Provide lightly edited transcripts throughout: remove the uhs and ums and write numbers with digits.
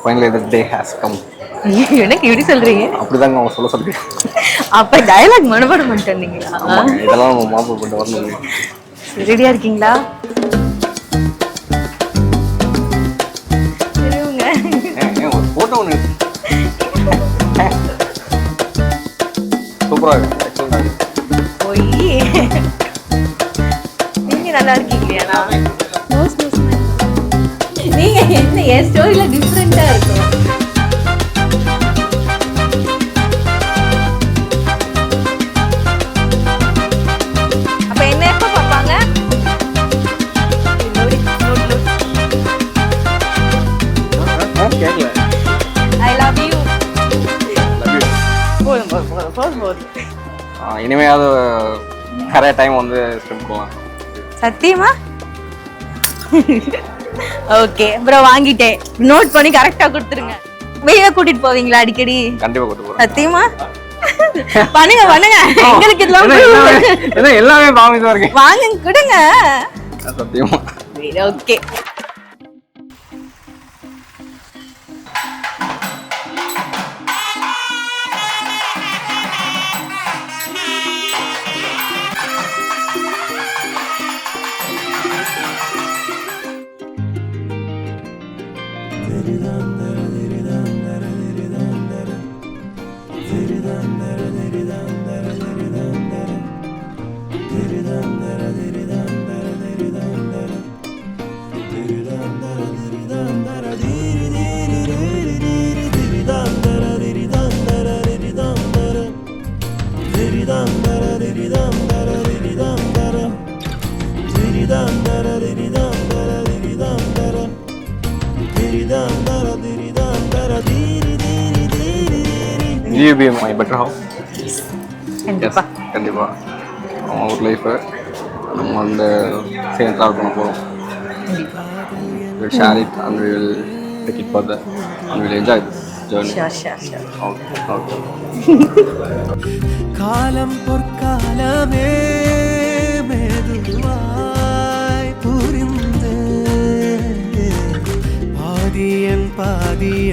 Finally the day has come. எனக்கு இப்படி சொல்றீங்க? அப்படிதாங்க அவங்க சொல்றேன். அப்ப டயலாக் மனப்பாடம் பண்ணிட்டு வந்தீங்களா? இதெல்லாம் நம்ம மாப்பு போட்டு வரணும். ரெடியா இருக்கீங்களா? ஒரு போட்டோ ஒன்று சூப்பராக இருக்கு. போய் நீங்க நல்லா இருக்கீங்களா? நீங்க என்ன என் ஸ்டோரியில டிஃப்ரெண்டா இருக்கும். அப்ப என்ன எப்ப பார்ப்பாங்க? I love you. இனிமையாவது நிறைய டைம் வந்து ஸ்பெண்ட் போகலாம். சத்தியமா? ஓகே ப்ரோ, வாங்கிட்டேன். நோட் பண்ணி கரெக்டா கொடுத்துருங்க. வெளிய கூட்டிட்டு போவீங்களா அடிக்கடி? கண்டிப்பா கூட்டிட்டு போறேன். சத்தியமா? பண்ணுங்க பண்ணுங்க. எங்களுக்கு இதெல்லாம் எல்லாமே பாமிஸ் இருக்கு. வாங்க கொடுங்க. சத்தியமா. Okay. Will you be my better half? கண்டிப்பா. கண்டிப்பா. ஒரு லைஃப் நம்ம வந்து சேர்ந்து ட்ராவல் பண்ண போகிறோம். We'll share it and we will take it further and we will enjoy this journey. Sure. Okay. காலம் பொற்காலமே மெதுவாய் புரிந்து பாதியன் பாதிய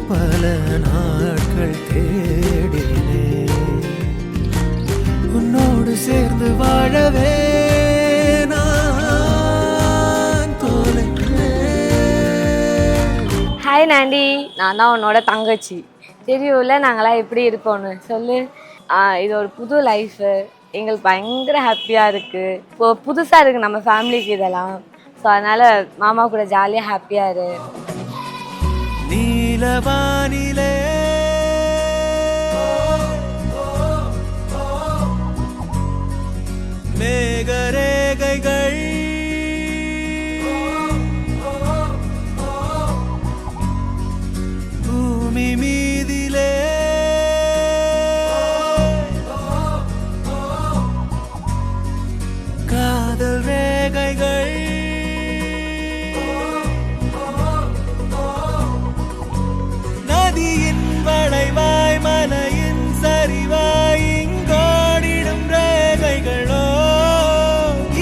பல நாட்கள் தேடினே உன்னோடு சேர்ந்து வாழவே நான் தோலைக்கிறேன். ஹாய் நாண்டி, நான் தான் உன்னோட தங்கச்சி. தெரியும்ல நாங்களாம் எப்படி இருப்போம்னு சொல்லு. இது ஒரு புது லைஃபு, எங்களுக்கு பயங்கர ஹாப்பியாக இருக்குது. இப்போது புதுசாக இருக்குது நம்ம ஃபேமிலிக்கு இதெல்லாம். ஸோ அதனால் மாமா கூட ஜாலியாக ஹாப்பியாக இரு. நீலவானிலே மேகரேகைகள் பூமி மீதிலே காதல் ரேகைகள் நதியின் வளைவாய் மலையின் சரிவாய் இங்கோடிடும் ரேகைகளோ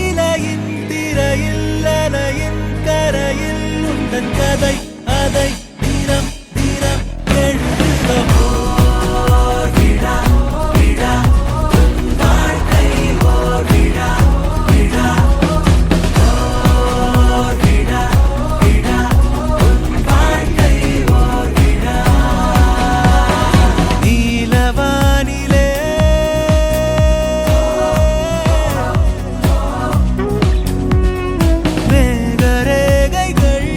இலையின் திரையில் அலையின் கரையில் உந்தன் கதை அதை தினம் தினம் எழுதுவோ விழா விழா வாழ்க்கை ஓர் விழா விழா ஓர் விழா விழா வாழ்க்கை ஓர் விழா. நீலவானிலே மேகரேகைகள்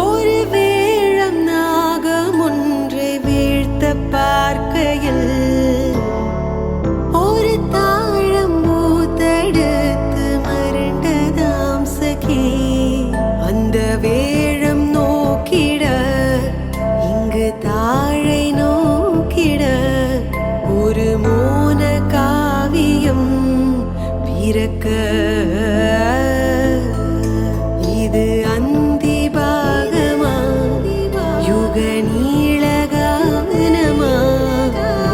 ஒரு வேழம் நாகம் ஒன்றை வீழ்த்த பார்க்கையில் ஒரு தாழம் பிறக்க இது அந்தி பாகமா யுக நீளகானமா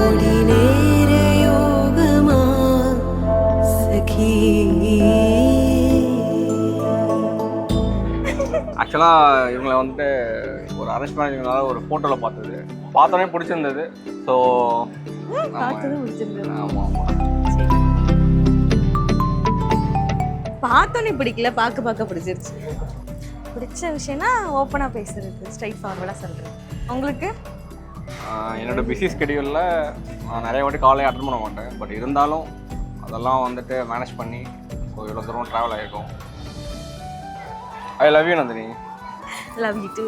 ஒடி நேர யோகமா சகி. ஆக்சுவலாக இவங்களை வந்துட்டு ஒரு அரேஞ்ச் மேனேஜ்னால ஒரு ஃபோட்டோவில் பார்த்தோன்னே பிடிச்சிருந்தது. ஸோ ஆமாம் ஆமாம் பார்த்தோன்னே பிடிக்கல, பார்க்க பிடிச்சிருச்சு. பிடிச்ச விஷயம்னா ஓப்பனாக பேசுறது, ஸ்ட்ரைட் ஃபார்வர்டாக சொல்கிறேன். உங்களுக்கு? என்னோட பிஸி ஸ்கெடியூலில் நான் நிறைய வாட்டி காலையே அட்டன் பண்ண மாட்டேன். பட் இருந்தாலும் அதெல்லாம் வந்துட்டு மேனேஜ் பண்ணி இவ்வளோ தூரம் ட்ராவல் ஆகிருக்கோம். I love you Nandini. Love you too.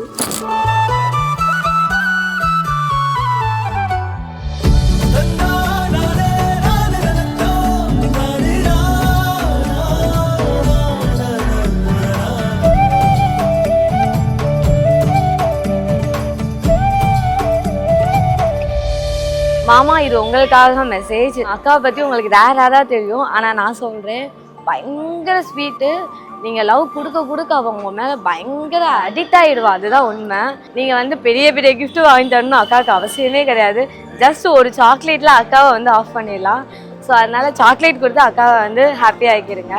மாமா, இது உங்களுக்காக மெசேஜ். அக்காவை பற்றி உங்களுக்கு ரேராக தெரியும், ஆனால் நான் சொல்கிறேன், பயங்கர ஸ்வீட்டு. நீங்கள் லவ் கொடுக்க அவங்க மேலே பயங்கர அடிக்ட் ஆகிடுவா, அதுதான் உண்மை. நீங்கள் வந்து பெரிய பெரிய கிஃப்ட்டு வாங்கி தரணும் அக்காவுக்கு அவசியமே கிடையாது. ஜஸ்ட் ஒரு சாக்லேட்டில் அக்காவை வந்து ஆஃப் பண்ணிடலாம். ஸோ அதனால் சாக்லேட் கொடுத்து அக்காவை வந்து ஹாப்பி ஆக்கிடுங்க.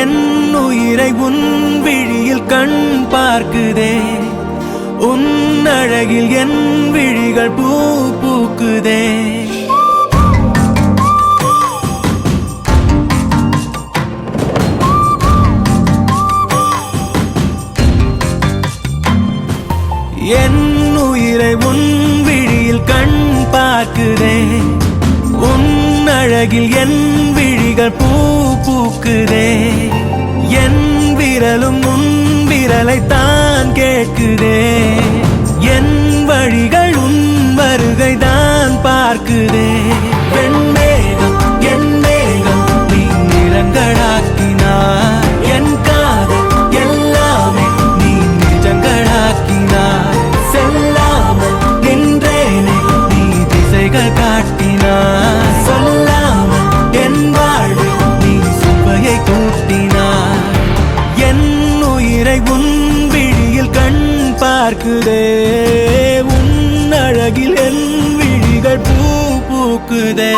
என் உயிரை உன் விழியில் கண் பார்க்குதே, உன் அழகில் என் விழிகள் பூ பூக்குதே. என் உயிரை உன் விழியில் கண் பார்க்குதே, உன் அழகில் என் விழிகள் பூ பூக்குதே. என் விரலும் உன் விரலை தான் கேட்குதே, என் வழிகள் உன் வருகை தான் பார்க்குதே. வெண்மேகம் என் மேகம் நீ நிறங்களாக்கினார், என் காதல் எல்லாமே நீ நிஜங்களாக்கினார். செல்லாமல் நின்றேனே நீ திசைகள் காட்டினார், சொல்லாமல் என் வாழ்வு நீ சுவையை கூட்டினார். என் உயிரை உன் விழியில் கண் பார்க்குதே, உன் அழகில் என் விழிகள் பூ பூக்குதே.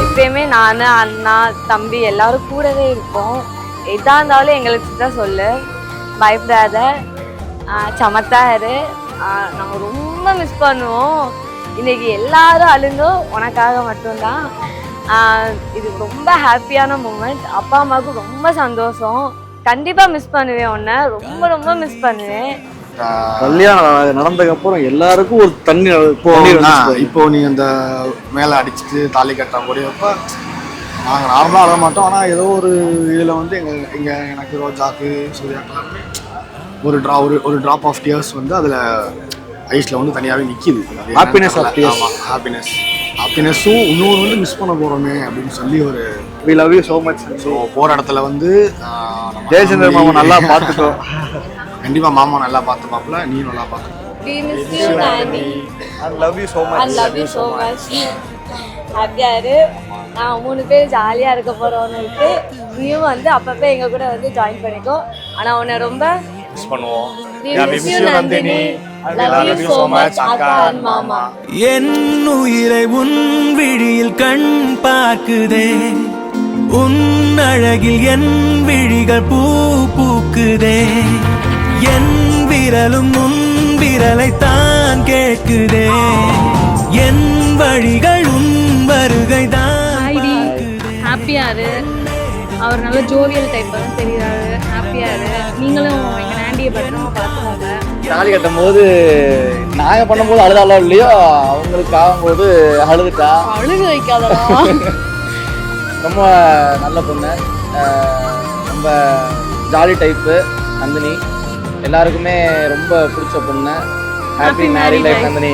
எப்பயுமே நான், அண்ணா, தம்பி எல்லாரும் கூடவே இருப்போம். எதா இருந்தாலும் எங்களுக்கு தான் சொல்லு, பயப்படாத, சமத்தா இரு. நாங்கள் ரொம்ப மிஸ் பண்ணுவோம். இன்னைக்கு எல்லாரும் அழுந்தோம் உனக்காக மட்டும்தான். இது ரொம்ப ஹாப்பியான மூமெண்ட். அப்பா அம்மாவுக்கு ரொம்ப சந்தோஷம். கண்டிப்பாக மிஸ் பண்ணுவேன் உன்னை, ரொம்ப ரொம்ப மிஸ் பண்ணுவேன். கல்யாணம் நடந்ததுக்கு அப்புறம் எல்லாருக்கும் ஒரு தண்ணி இப்போ நீ அந்த மேலே அடிச்சுட்டு தாலி கட்டுற முடியப்போ நாங்கள் நார்மலாக அழ மாட்டோம். ஆனால் ஏதோ ஒரு இதில் வந்து எனக்கு ரோஜாக்கு சூர்யாக்கெல்லாமே ஒரு ட்ராப் ஆஃப் டியர்ஸ் வந்து அதில் ஐஸில் வந்து தனியாகவே நிற்கிது. ஹாப்பினஸ் ஹாப்பினஸும் இன்னொரு வந்து மிஸ் பண்ண போகிறோமே அப்படின்னு சொல்லி ஒரு we love you so much. So போகிற இடத்துல வந்து ஜெயச்சந்திரன் மாமா நல்லா பார்த்துக்கோ. கண்டிப்பாக மாமா நல்லா பார்த்துப்பாப்புல, நீ நல்லா பார்த்து. We miss you, Nani. I love you so much. I love you so much. ஹாப்பியா இரு. நான் 3 பேர் ஜாலியாக இருக்க போகிறோன்னு இருக்கு. நீயும் வந்து அப்பப்போ எங்கள் கூட வந்து ஜாயின் பண்ணிக்கோ. ஆனால் உன்னை ரொம்ப மிஸ் பண்ணுவோம். We miss you, Nandini. Love you so much, அக்கா and மாமா. என் உயிரை உன் விழியில் கண் பார்க்குதே, உன் அழகில் என் விழிகள் பூ பூக்குதே. என் விரலும் உன் விரலை தான் கேட்குதே, என் வழிகள் உன் வருகை தான். ஹாப்பியா இரு. அவர் நல்ல ஜோவியல் டைப் தான் தெரியுறாரு. ஹாப்பியா இரு. நீங்களும் எங்கள் ஆண்டியை பத்திரமா பார்த்துக்கோங்க. தாலி கட்டும் போது நாங்கள் பண்ணும்போது அழுதாலோ இல்லையோ, அவங்களுக்கு ஆகும்போது அழுதுட்டா. அழுக வைக்காதடா. ரொம்ப நல்ல பொண்ணு, ரொம்ப ஜாலி டைப்பு நந்தினி. எல்லாருக்குமே ரொம்ப பிடிச்ச பொண்ணு. ஹாப்பி மேரி லைஃப் நந்தினி.